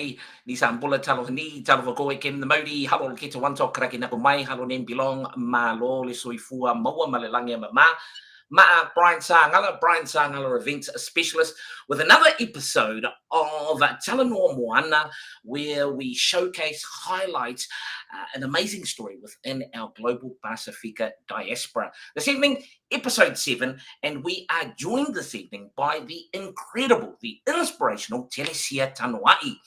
Tanoa'i, ni Sambula Talohani, Talavakoe Ken the Mauri, Halo Kita Wanto Kraki Nakumai, Halo Nem Bilong, Malo, Lisoifua, Moa Malelangia Mama. Brian Sangala, events specialist, with another episode of Talanoa Moana, where we showcase, highlight an amazing story within our global Pasifika diaspora. This evening, episode 7, and we are joined this evening by the incredible, the inspirational Telesia Tanoa'i.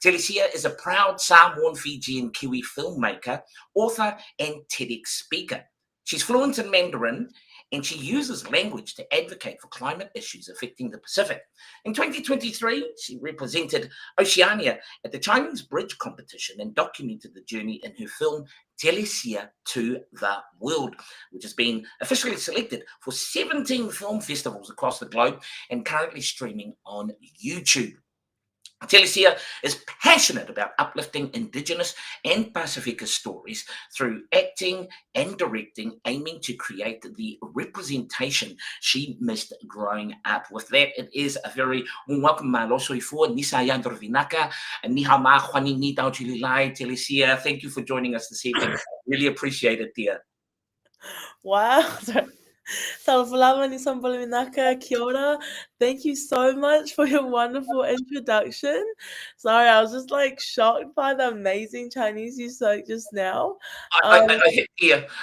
Telesia is a proud Samoan-Fijian Kiwi filmmaker, author, and TEDx speaker. She's fluent in Mandarin, and she uses language to advocate for climate issues affecting the Pacific. In 2023, she represented Oceania at the Chinese Bridge competition and documented the journey in her film Telesia to the World, which has been officially selected for 17 film festivals across the globe and currently streaming on YouTube. Telesia is passionate about uplifting Indigenous and Pasifika stories through acting and directing, aiming to create the representation she missed growing up. With that, it is a very welcome malosoi Nisa Yandro Vinaka and Nihama Juani Nidao Chililai. Telesia, thank you for joining us this evening. Really appreciate it, dear. Wow. Kia ora. Thank you so much for your wonderful introduction. Sorry, I was just like shocked by the amazing Chinese you spoke just now. I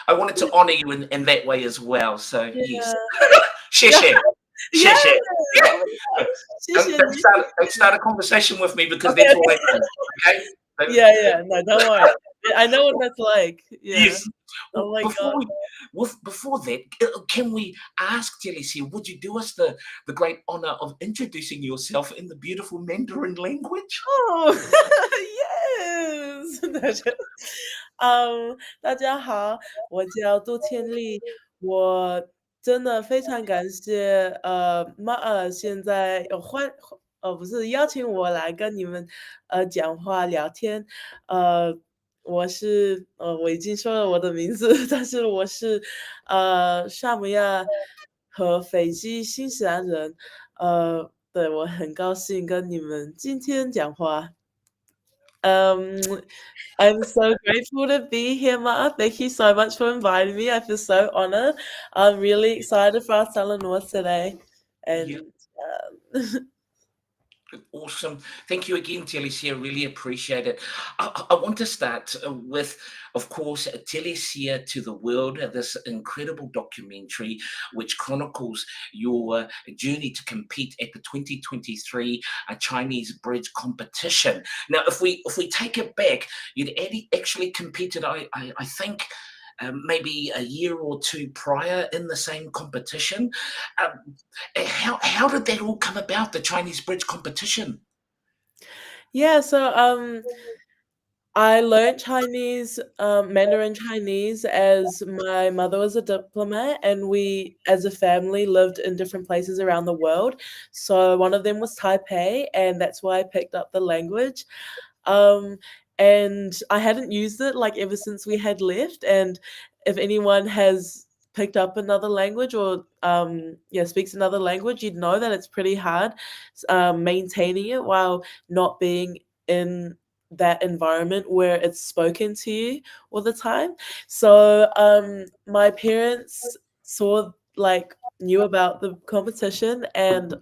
wanted to honor you in that way as well. So yes. Yeah. Don't start a conversation with me because that's all I know. Okay? Yeah. No, don't worry. I know what that's like. Yeah. Yes. Oh my God. Before that, can we ask Telesia, would you do us the great honor of introducing yourself in the beautiful Mandarin language? Oh, yes. 大家好，我叫杜天丽，我真的非常感谢马尔现在不是邀请我来跟你们讲话聊天，我是我已经说了我的名字，但是我是萨摩亚和斐济新西兰人，对，我很高兴跟你们今天讲话。I'm so grateful to be here, Ma'a. Thank you so much for inviting me. I feel so honored. I'm really excited for our Talanoa today. And Awesome. Thank you again, Telesia. Really appreciate it. I want to start with, of course, Telesia to the World, this incredible documentary which chronicles your journey to compete at the 2023 Chinese Bridge competition. Now, if we take it back, you'd actually competed, I think, maybe a year or two prior in the same competition. How did that all come about, the Chinese Bridge competition? Yeah, so I learned Chinese, Mandarin Chinese, as my mother was a diplomat and we as a family lived in different places around the world. So one of them was Taipei, and that's why I picked up the language. And I hadn't used it like ever since we had left. And if anyone has picked up another language or speaks another language, you'd know that it's pretty hard maintaining it while not being in that environment where it's spoken to you all the time. So my parents knew about the competition and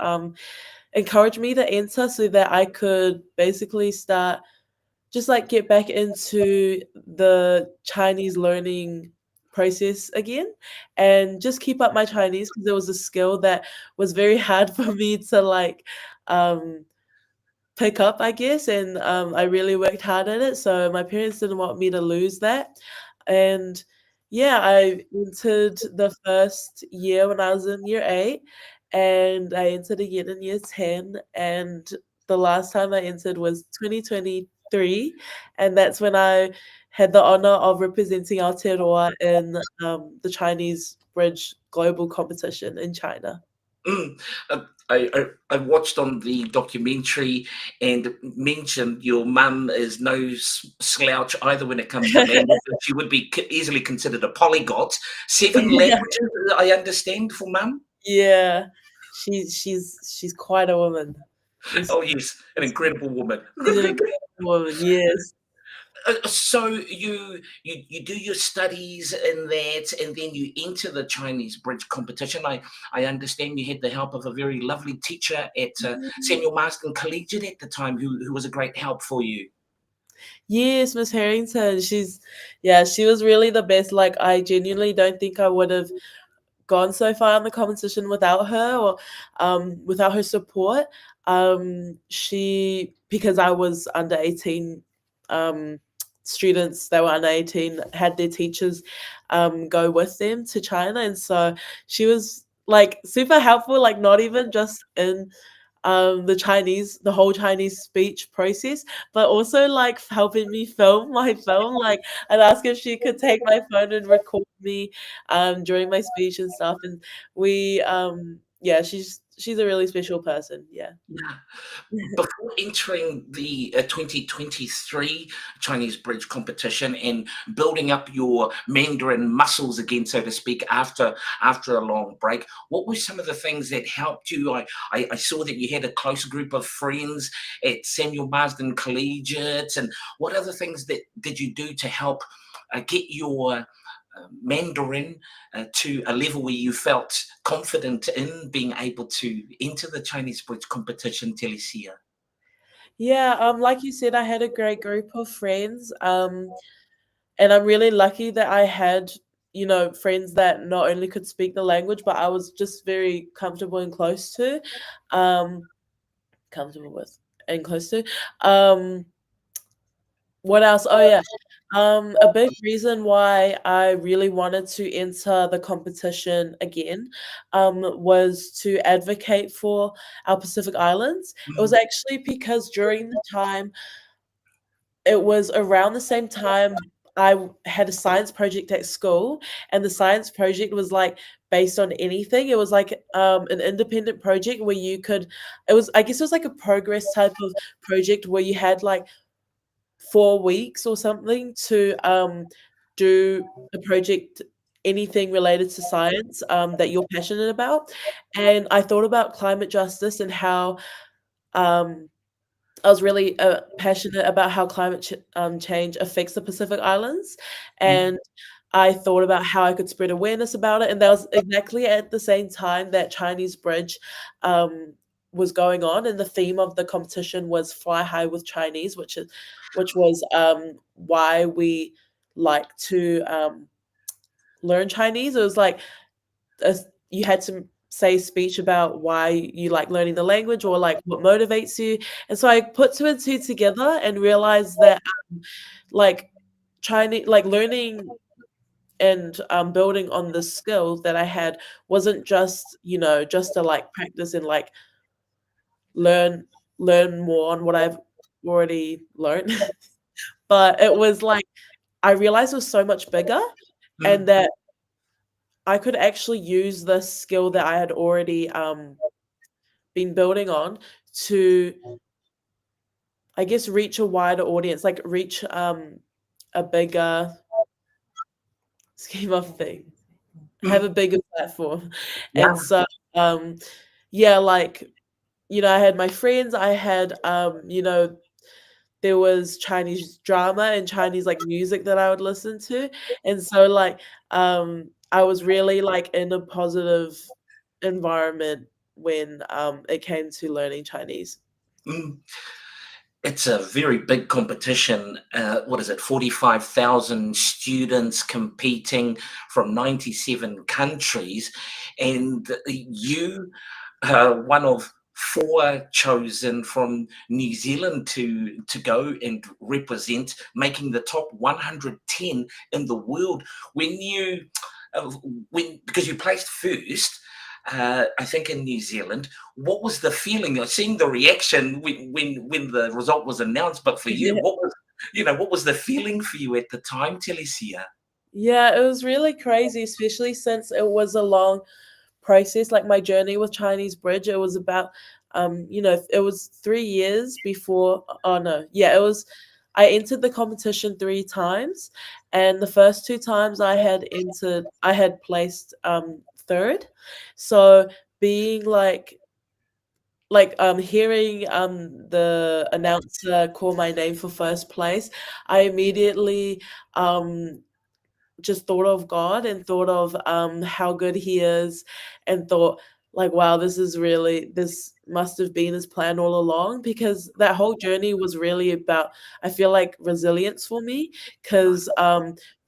encouraged me to enter so that I could basically start just like get back into the Chinese learning process again and just keep up my Chinese, because it was a skill that was very hard for me to pick up, I guess, and I really worked hard at it. So my parents didn't want me to lose that. And yeah, I entered the first year when I was in year 8, and I entered again in year 10, and the last time I entered was 2023, and that's when I had the honor of representing Aotearoa in the Chinese Bridge Global Competition in China. I watched on the documentary and mentioned your mum is no slouch either when it comes to language. She would be easily considered a polyglot. 7 languages, I understand, for mum. Yeah, she's quite a woman. It's Oh, yes, an incredible woman. she's an incredible woman, yes. So you do your studies in that, and then you enter the Chinese bridge competition. I understand you had the help of a very lovely teacher at Samuel Marsden Collegiate at the time, who was a great help for you. Yes, Miss Harrington, yeah, she was really the best. Like, I genuinely don't think I would have gone so far in the competition without her, or without her support. She Because I was under 18, um, students that were under 18 had their teachers go with them to China, and so she was like super helpful. Like, not even just in the whole Chinese speech process, but also like helping me film my film. Like, I'd ask if she could take my phone and record me during my speech and stuff. And yeah, she's a really special person. Yeah. Yeah. Before entering the 2023 Chinese Bridge competition and building up your Mandarin muscles again, so to speak, after a long break, what were some of the things that helped you? I saw that you had a close group of friends at Samuel Marsden Collegiate, and what other things that did you do to help get your Mandarin to a level where you felt confident in being able to enter the Chinese bridge competition, Telesia? Yeah, like you said, I had a great group of friends. And I'm really lucky that I had, friends that not only could speak the language, but I was just very comfortable and close to. Um, Comfortable with and close to. Um, what else? Oh yeah. A big reason why I really wanted to enter the competition again, was to advocate for our Pacific Islands. It was Mm, actually because during the time, it was around the same time I had a science project at school, and the science project was like based on anything. It was like an independent project where you could. I guess it was like a progress type of project where you had like 4 weeks or something to do a project, anything related to science that you're passionate about. And I thought about climate justice and how um, I was really passionate about how change affects the Pacific Islands, mm, and I thought about how I could spread awareness about it. And that was exactly at the same time that Chinese Bridge um, was going on, and the theme of the competition was "Fly High with Chinese," which was why we like to learn Chinese. It was like a, you had to say a speech about why you like learning the language, or like what motivates you. And so I put two and two together and realized that like Chinese, like learning and building on the skills that I had wasn't just, just to like practice and like learn learn more on what I've already learned. But it was like I realized it was so much bigger, and mm. that I could actually use the skill that I had already been building on to, I guess, reach a wider audience, like reach a bigger scheme of things, have Mm, a bigger platform. And yeah. so yeah, like, I had my friends, I had there was Chinese drama and Chinese like music that I would listen to. And so like I was really like in a positive environment when it came to learning Chinese. Mm. It's a very big competition. What is it? 45,000 students competing from 97 countries, and you are one of four chosen from New Zealand to go and represent, making the top 110 in the world. When you uh, when because you placed first, I think in New Zealand. What was the feeling? I've seen the reaction when the result was announced, but for you, what was the feeling for you at the time, Telesia? Yeah, it was really crazy, especially since it was a long process. Like my journey with Chinese Bridge, it was about, it was 3 years before. Oh no, yeah, it was. I entered the competition 3 times, and the first 2 times I had placed third. So being like, hearing, the announcer call my name for first place, I immediately, um, just thought of God and thought of, how good He is, and thought, like, "Wow, this must have been His plan all along," because that whole journey was really about, I feel like, resilience for me. Because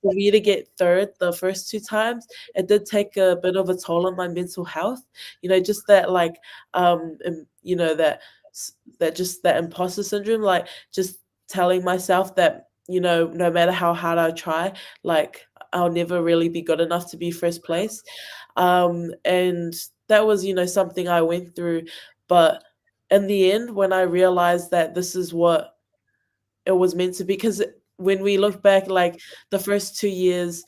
for me to get third the first 2 times, it did take a bit of a toll on my mental health. Just that, like, that imposter syndrome, like, just telling myself that, no matter how hard I try, like, I'll never really be good enough to be first place. And that was, something I went through. But in the end, when I realized that this is what it was meant to be, because when we look back, like, the first 2 years,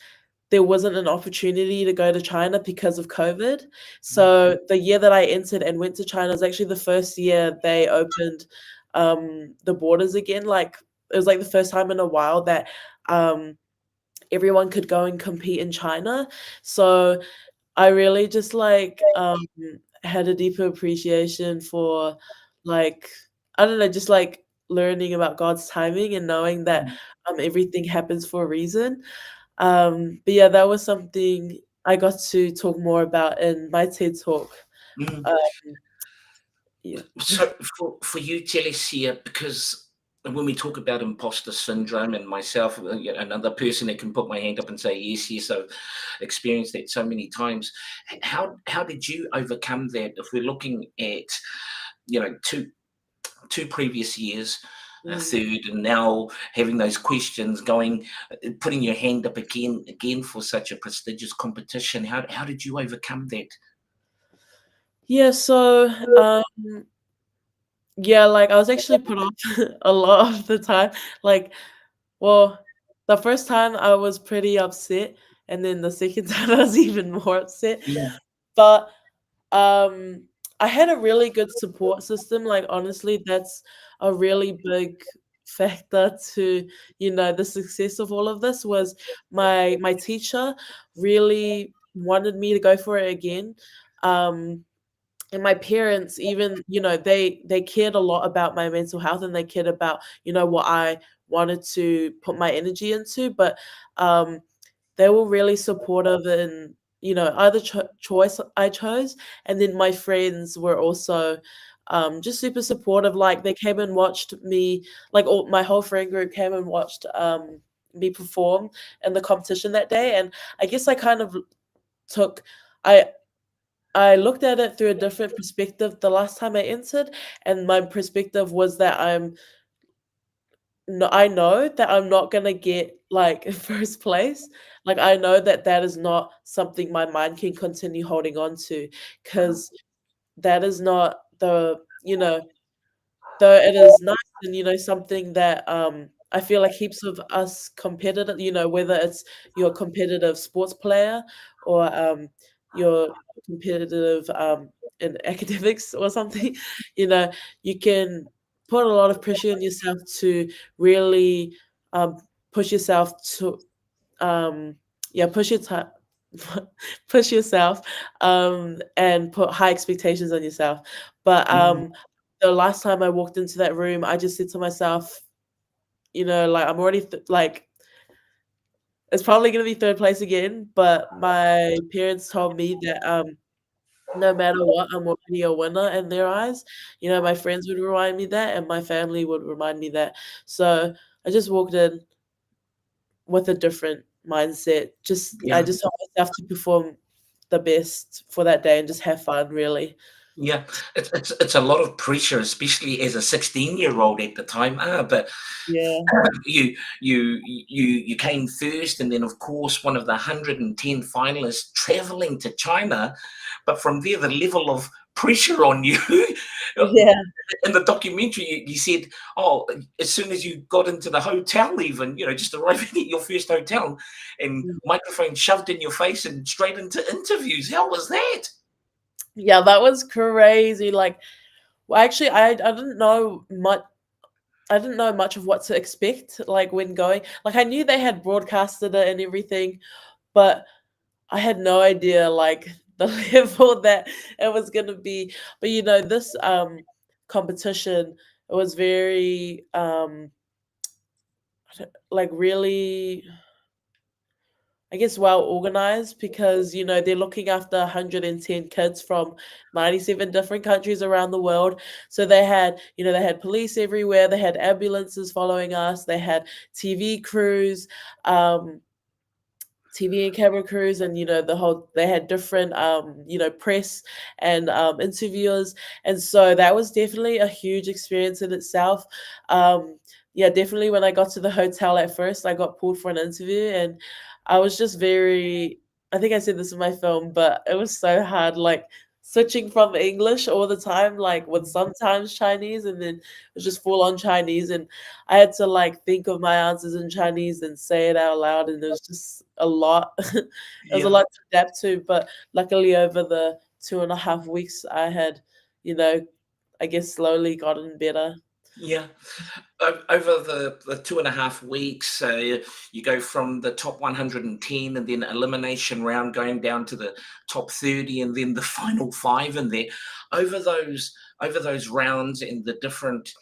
there wasn't an opportunity to go to China because of COVID. So the year that I entered and went to China was actually the first year they opened the borders again. Like, it was like the first time in a while that um everyone could go and compete in China. So I really just, like, had a deeper appreciation for, like, I don't know, just, like, learning about God's timing and knowing that, everything happens for a reason. But yeah, that was something I got to talk more about in my TED Talk. Mm. Um, yeah. So for you, Telesia, because when we talk about imposter syndrome, and myself, another person that can put my hand up and say yes, yes, I've experienced that so many times. How did you overcome that? If we're looking at two previous years, a Mm. third, and now having those questions going, putting your hand up again for such a prestigious competition. How did you overcome that? Yeah, so, yeah, like, I was actually put off a lot of the time. Like, well, the first time I was pretty upset, and then the second time I was even more upset. Yeah. But, um, I had a really good support system. Like, honestly, that's a really big factor to, the success of all of this. Was my teacher really wanted me to go for it again. Um and my parents, even, they cared a lot about my mental health, and they cared about, what I wanted to put my energy into. But um they were really supportive in, either choice I chose. And then my friends were also just super supportive. Like, they came and watched me, like, all my whole friend group came and watched me perform in the competition that day. And I guess I kind of took I I looked at it through a different perspective the last time I entered, and my perspective was that I know that I'm not gonna get, like, first place. Like, I know that that is not something my mind can continue holding on to, because that is not though it is nice, and, something that, I feel like heaps of us competitive, whether it's you're a competitive sports player, or, you're competitive, in academics or something, you know, you can put a lot of pressure on yourself to really, um, push yourself to, um yeah, push yourself, and put high expectations on yourself. But, Mm. the last time I walked into that room, I just said to myself, like, I'm already like, it's probably gonna be 3rd place again, but my parents told me that, no matter what, I'm already a winner in their eyes. My friends would remind me that, and my family would remind me that. So, I just walked in with a different mindset. I Yeah. just told myself to perform the best for that day and just have fun, really. Yeah, it's a lot of pressure, especially as a 16-year-old at the time. But Yeah. you came first, and then of course one of the 110 finalists traveling to China. But from there, the level of pressure on you. Yeah. In the documentary, you said, oh, as soon as you got into the hotel, even just arriving at your first hotel, and Mm. microphone shoved in your face and straight into interviews. How was that? Yeah, that was crazy. Like, well, actually, I didn't know much of what to expect, like, when going. Like, I knew they had broadcasted it and everything, but I had no idea, like, the level that it was gonna be. But this competition, it was very like really, I guess, well organized, because they're looking after 110 kids from 97 different countries around the world. So they had police everywhere, they had ambulances following us, they had TV crews, um TV and camera crews, and they had different press and interviewers. And so that was definitely a huge experience in itself. Yeah, definitely when I got to the hotel at first, I got pulled for an interview, and I was just very, I think I said this in my film, but it was so hard, like switching from English all the time, like with sometimes Chinese, and then it was just full on Chinese. And I had to like think of my answers in Chinese and say it out loud, and it was just a lot. It was a Yeah. lot to adapt to, but luckily over the 2.5 weeks, I had, you know, I guess slowly gotten better. Yeah. Over the 2.5 weeks, you go from the top 110 and then elimination round going down to the top 30 and then the final five in there. Over those rounds in the different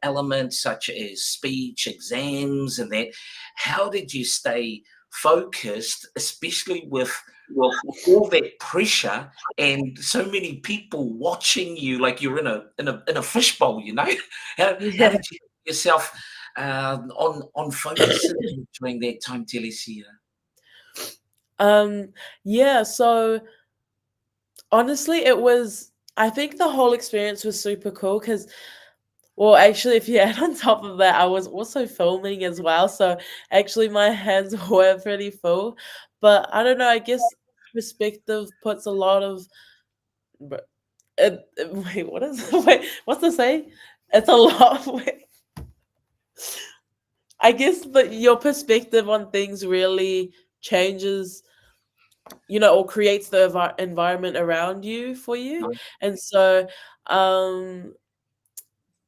elements such as speech, exams, and that, how did you stay focused, especially with all that pressure and so many people watching you like you're in a fishbowl, you know? How Yeah. did you get yourself on focus during that time, Telesia? Um, yeah, so honestly, I think the whole experience was super cool because, well, actually, if you add on top of that, I was also filming as well. So actually, my hands were pretty full. But I don't know, I guess perspective puts a lot of. Br- wait, what is. Wait, what's the say? It's a lot. Wait, I guess your perspective on things really changes, or creates the environment around you for you. And so, um,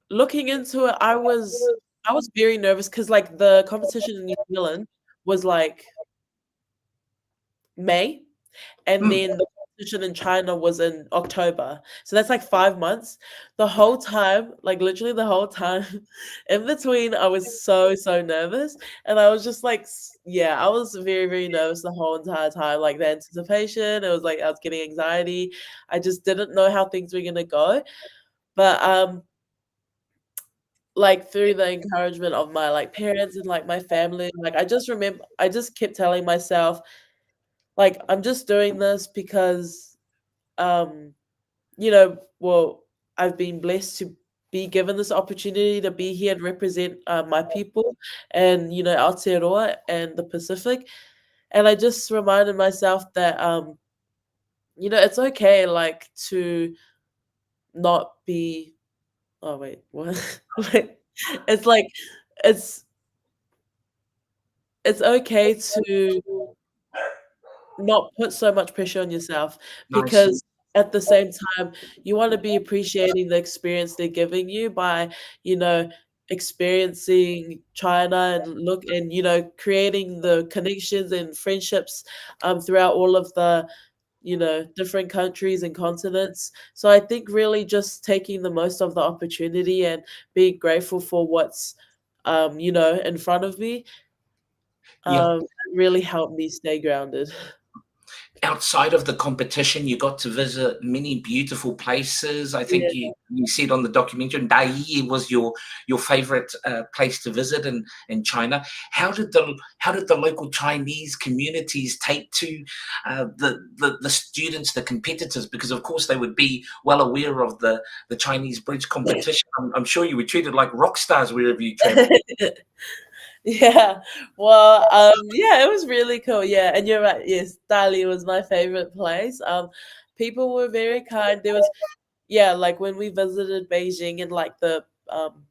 looking into it, I was very nervous because like the competition in New Zealand was like May, and Mm, then the competition in China was in October. So that's like 5 months. The whole time, like literally the whole time, in between, I was so so nervous, and I was just like, yeah, I was very very nervous the whole entire time. Like the anticipation, it was like I was getting anxiety. I just didn't know how things were gonna go, but like through the encouragement of my like parents and like my family, like I just kept telling myself, like, I'm just doing this because um well, I've been blessed to be given this opportunity to be here and represent my people and Aotearoa and the Pacific. And I just reminded myself that it's okay, like, to not be. Oh wait, what? Wait. It's like it's it's okay to not put so much pressure on yourself, nice. because at the same time, you wanna be appreciating the experience they're giving you by, you know, experiencing China and creating the connections and friendships, throughout all of the, different countries and continents. So I think really just taking the most of the opportunity and being grateful for what's, in front of me, Yeah. really helped me stay grounded. Outside of the competition, you got to visit many beautiful places. I think Yeah. you said on the documentary, Dai was your favorite place to visit in China. How did the local Chinese communities take to the students, the competitors? Because of course they would be well aware of the Chinese bridge competition. I'm sure you were treated like rock stars wherever you traveled. Yeah. Well, yeah, it was really cool. Yeah, and you're right. Yes, Dali was my favorite place. People were very kind. There was, yeah, like when we visited Beijing and like the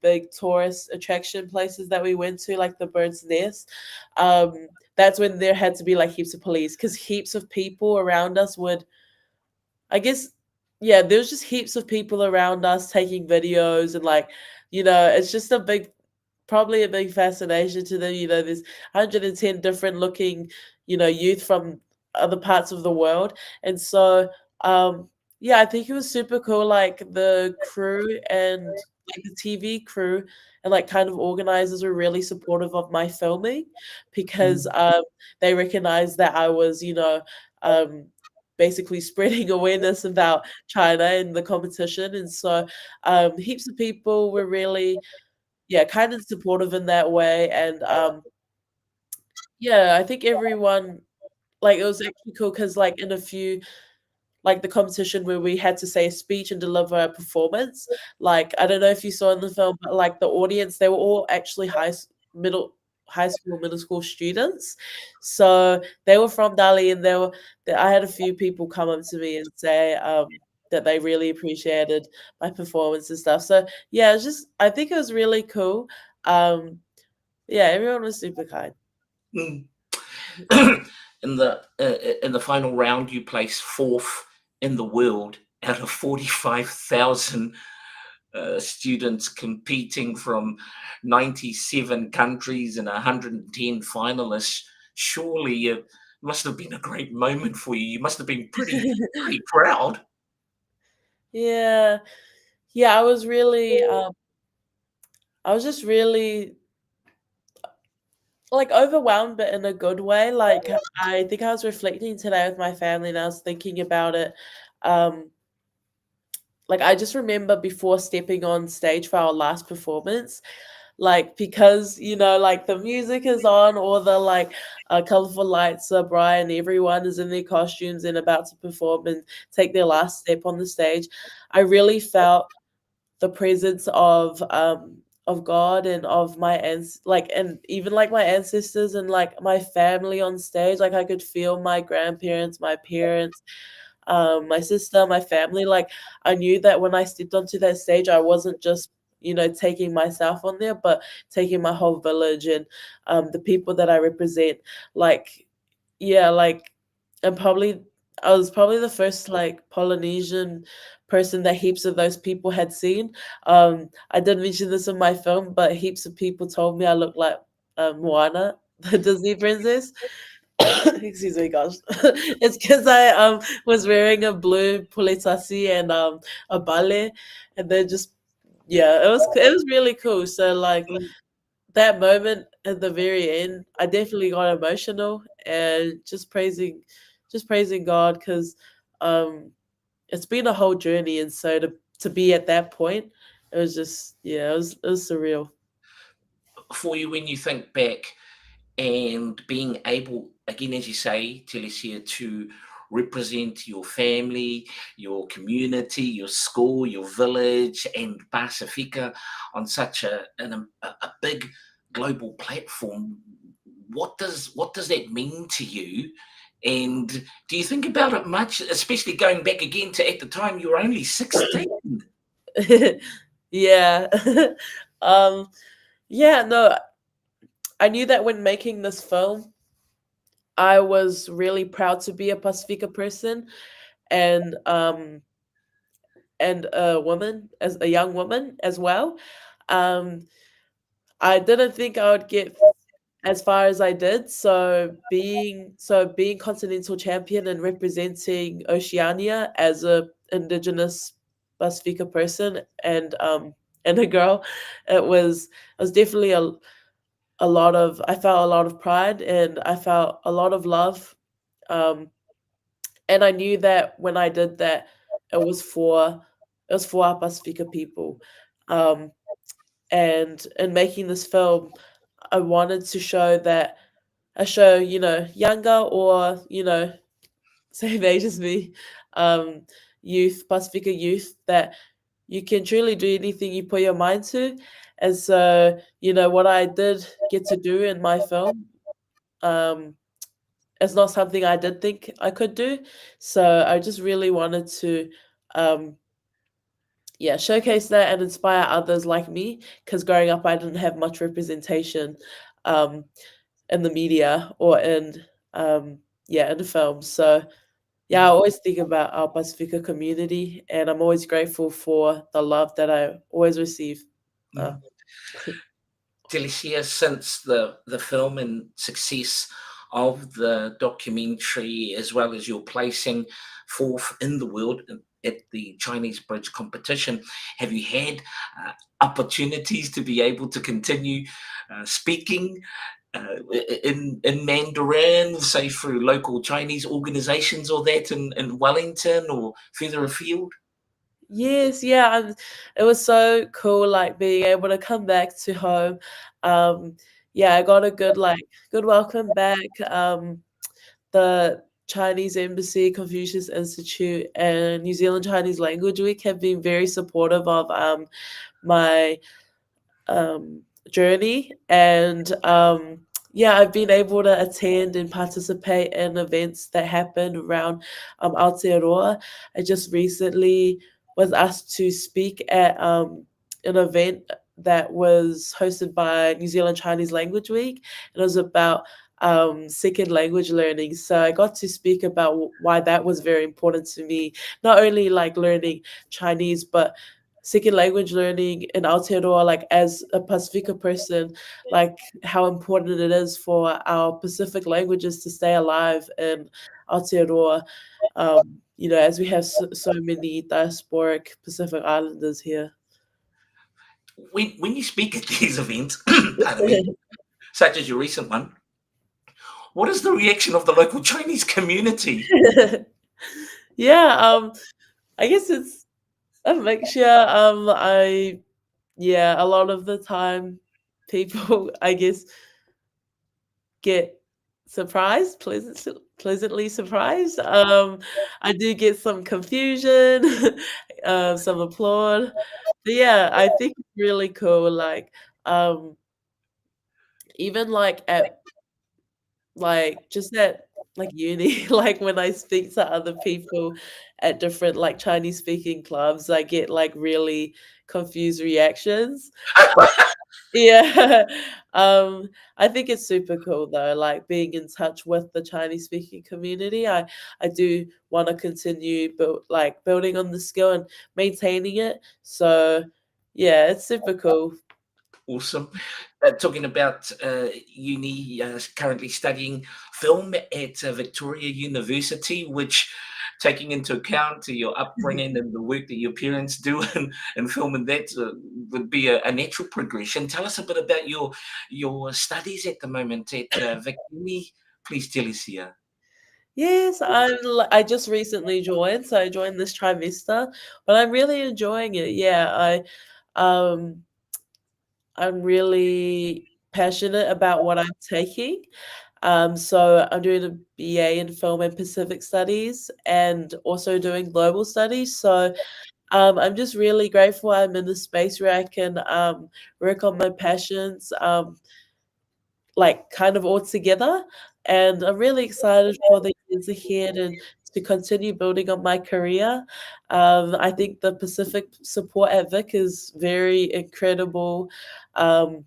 big tourist attraction places that we went to, like the Bird's Nest. That's when there had to be like heaps of police because heaps of people around us would, I guess, yeah, there's just heaps of people around us taking videos and like, it's just probably a big fascination to them. There's 110 different looking, youth from other parts of the world. And so, yeah, I think it was super cool. Like the crew and like the TV crew and like kind of organizers were really supportive of my filming because Mm. they recognized that I was, um, basically spreading awareness about China and the competition. And so heaps of people were really, yeah, kind of supportive in that way. And yeah, I think everyone like, it was actually cool because, like, in a few like, the competition where we had to say a speech and deliver a performance, like, I don't know if you saw in the film, but, like, the audience, they were all actually high school, middle school students. So, they were from Dali, and I had a few people come up to me and say, that they really appreciated my performance and stuff. So, yeah, it's just I think it was really cool. Um, yeah, everyone was super kind. Mm. In the final round, you placed fourth in the world out of 45,000 students competing from 97 countries and 110 finalists. Surely it must have been a great moment for you. You must have been pretty proud. Yeah. Yeah, I was just really, like, overwhelmed, but in a good way. Like, I think I was reflecting today with my family, and I was thinking about it. Um, like, I just remember before stepping on stage for our last performance, like, because, like, the music is on, all the, like, colorful lights are bright, and everyone is in their costumes and about to perform and take their last step on the stage. I really felt the presence of God and of and even like my ancestors and like my family on stage. Like I could feel my grandparents, my parents, my sister, my family. Like I knew that when I stepped onto that stage, I wasn't just taking myself on there, but taking my whole village and the people that I represent. Like yeah, like and probably I was probably the first like Polynesian person that heaps of those people had seen. I did mention this in my film, but heaps of people told me I look like Moana, the Disney princess. Excuse me, gosh. It's because I was wearing a blue puletasi and a bale, and then just yeah, it was really cool. So like that moment at the very end, I definitely got emotional and just praising God because it's been a whole journey, and so to be at that point, it was just yeah, it was surreal. For you, when you think back and being able, again, as you say, Telesia, to represent your family, your community, your school, your village, and Pacifica on such a big global platform. What does that mean to you? And do you think about it much, especially going back again to at the time you were only 16? Yeah. um yeah, no, I knew that when making this film, I was really proud to be a Pacifica person and a woman, as a young woman as well. Um I didn't think I would get as far as I did. So being continental champion and representing Oceania as a indigenous Pacifica person and a girl, it was definitely a lot of I felt a lot of pride and I felt a lot of love. Um and I knew that when I did that it was for our Pacifica people. Um and in making this film I wanted to show that I show, younger or, same age as me, um, youth, Pacifica youth, that you can truly do anything you put your mind to. And so, what I did get to do in my film, um, is not something I did think I could do. So I just really wanted to, um, yeah, showcase that and inspire others like me. Because growing up, I didn't have much representation. Um, in the media or in the film. So yeah, I always think about our Pacifica community and I'm always grateful for the love that I always receive. Uh, Telesia, since the film and success of the documentary, as well as your placing forth in the world at the Chinese Bridge competition. Have you had opportunities to be able to continue speaking in Mandarin, say through local Chinese organizations or that in Wellington or further afield? Yes, yeah, it was so cool, like, being able to come back to home. Um, yeah, I got a good welcome back. The Chinese Embassy, Confucius Institute, and New Zealand Chinese Language Week have been very supportive of, my journey. And yeah, I've been able to attend and participate in events that happened around Aotearoa. I just recently was asked to speak at an event that was hosted by New Zealand Chinese Language Week. It was about second language learning. So I got to speak about why that was very important to me. Not only like learning Chinese, but second language learning in Aotearoa, like as a Pacifica person, like how important it is for our Pacific languages to stay alive in Aotearoa. As we have so many diasporic Pacific Islanders here. When you speak at these events, pardon me, such as your recent one, what is the reaction of the local Chinese community? Yeah, I guess it's a mixture. A lot of the time, people, I guess, get pleasantly surprised. I do get some confusion, some applaud. But yeah, I think it's really cool. Like, even like at just at like uni, like when I speak to other people at different like Chinese speaking clubs, I get like really confused reactions. Yeah. I think it's super cool though, like being in touch with the Chinese speaking community. I do want to continue building on the skill and maintaining it. So yeah, it's super cool. Awesome. Talking about uni, currently studying film at Victoria University, which, taking into account your upbringing and the work that your parents do in film, and that would be a natural progression. Tell us a bit about your studies at the moment at Vic Uni, please, Telesia. Yes, I just recently joined, so I joined this trimester, but I'm really enjoying it. Yeah, um I'm really passionate about what I'm taking. So I'm doing a BA in Film and Pacific Studies and also doing global studies. So I'm just really grateful I'm in a space where I can work on my passions, like kind of all together. And I'm really excited for the years ahead and to continue building on my career. I think the Pacific support at Vic is very incredible. Um,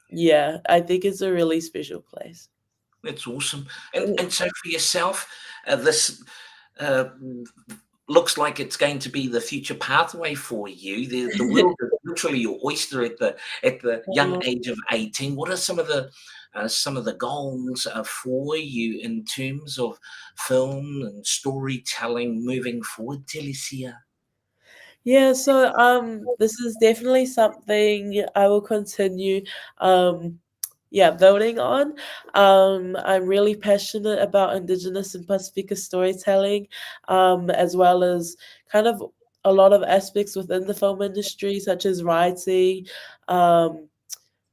yeah, I think it's a really special place. That's awesome. And so for yourself, this uh, looks like it's going to be the future pathway for you. The world is literally your oyster at the young age of 18. What are some of the goals for you in terms of film and storytelling moving forward, Telesia? Yeah, so this is definitely something I will continue building on. I'm really passionate about Indigenous and Pacifica storytelling, as well as kind of a lot of aspects within the film industry, such as writing, um,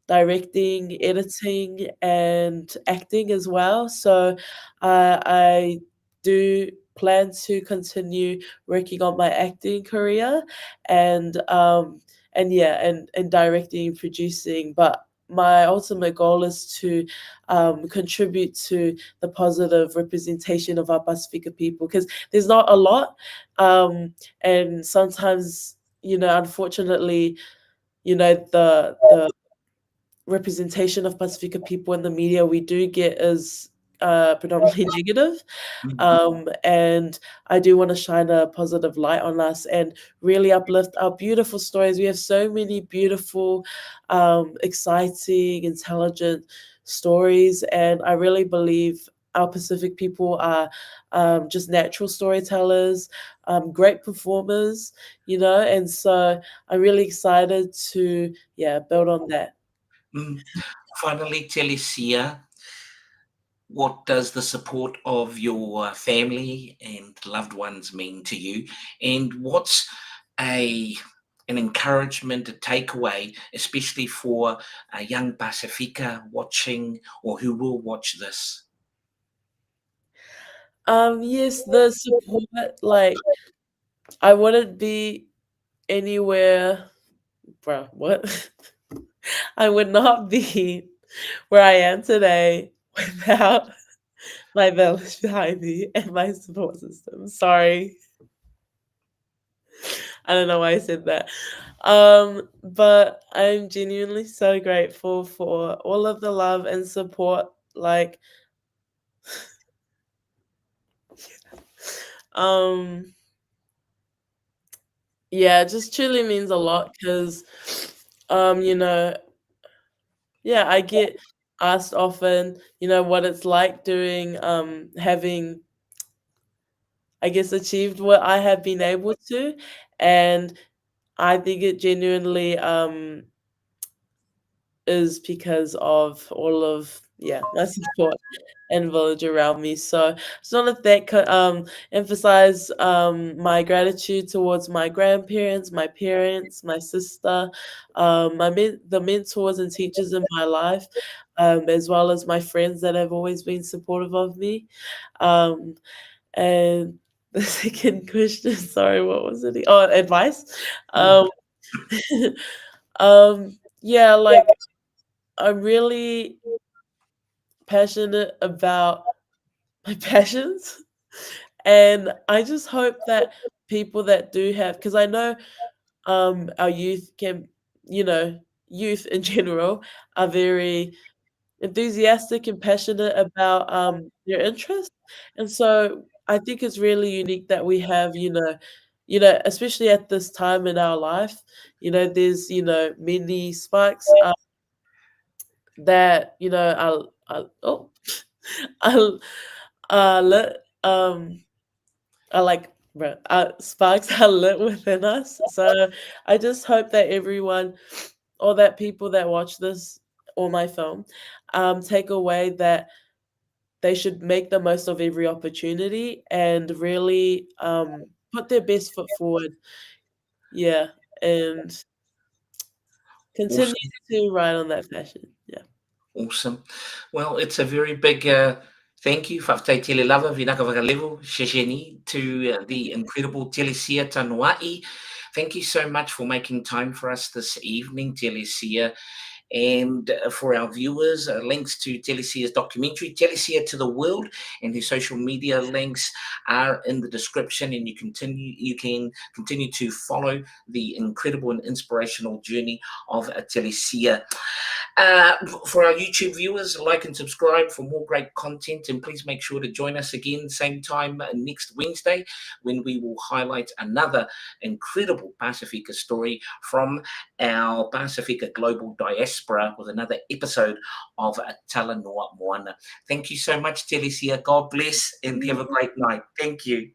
directing, editing, and acting as well. So I do plan to continue working on my acting career and and directing and producing. But my ultimate goal is to contribute to the positive representation of our Pacifica people because there's not a lot, and sometimes unfortunately, the representation of Pacifica people in the media we do get is predominantly negative. And I do want to shine a positive light on us and really uplift our beautiful stories. We have so many beautiful, exciting, intelligent stories, and I really believe our Pacific people are just natural storytellers, great performers, and so I'm really excited to, yeah, build on that. Mm. Finally, Telesia, what does the support of your family and loved ones mean to you? And what's a an encouragement, a takeaway, especially for a young Pacifica watching or who will watch this? Yes, the support, like, I wouldn't be anywhere, bruh, what? I would not be where I am today without my village behind me and my support system. Sorry. I don't know why I said that. But I'm genuinely so grateful for all of the love and support. Like, um, yeah, it just truly means a lot because, you know, yeah, I get asked often, what it's like doing, having, I guess, achieved what I have been able to, and I think it genuinely, is because of all of, yeah, my support and village around me. So just want to emphasize my gratitude towards my grandparents, my parents, my sister, the mentors and teachers in my life, as well as my friends that have always been supportive of me. Um, and the second question, sorry, what was it? Oh, advice. Mm. Um, yeah, like, I'm really passionate about my passions, and I just hope that people that do have, because I know, our youth can, you know, youth in general are very enthusiastic and passionate about, their interests, and so I think it's really unique that we have, especially at this time in our life, there's, many sparks, that, oh, I lit, I like, bruh, sparks are lit within us. So I just hope that everyone, or that people that watch this or my film, take away that they should make the most of every opportunity and really put their best foot forward. Yeah, and continue Awesome. to ride on that passion. Yeah. Awesome. Well, it's a very big thank you, Whaftaitele Lava, Vinaka Vakalevo, Shesheni, to the incredible Telesia Tanoa'i. Thank you so much for making time for us this evening, Telesia. And for our viewers, links to Telesia's documentary, Telesia to the World, and his social media links are in the description. And you can continue to follow the incredible and inspirational journey of Telesia. Uh, for our YouTube viewers, like and subscribe for more great content, and please make sure to join us again same time next Wednesday when we will highlight another incredible Pacifica story from our Pacifica Global Diaspora with another episode of Talanoa Moana. Thank you so much, Telesia. God bless and have a great night. Thank you.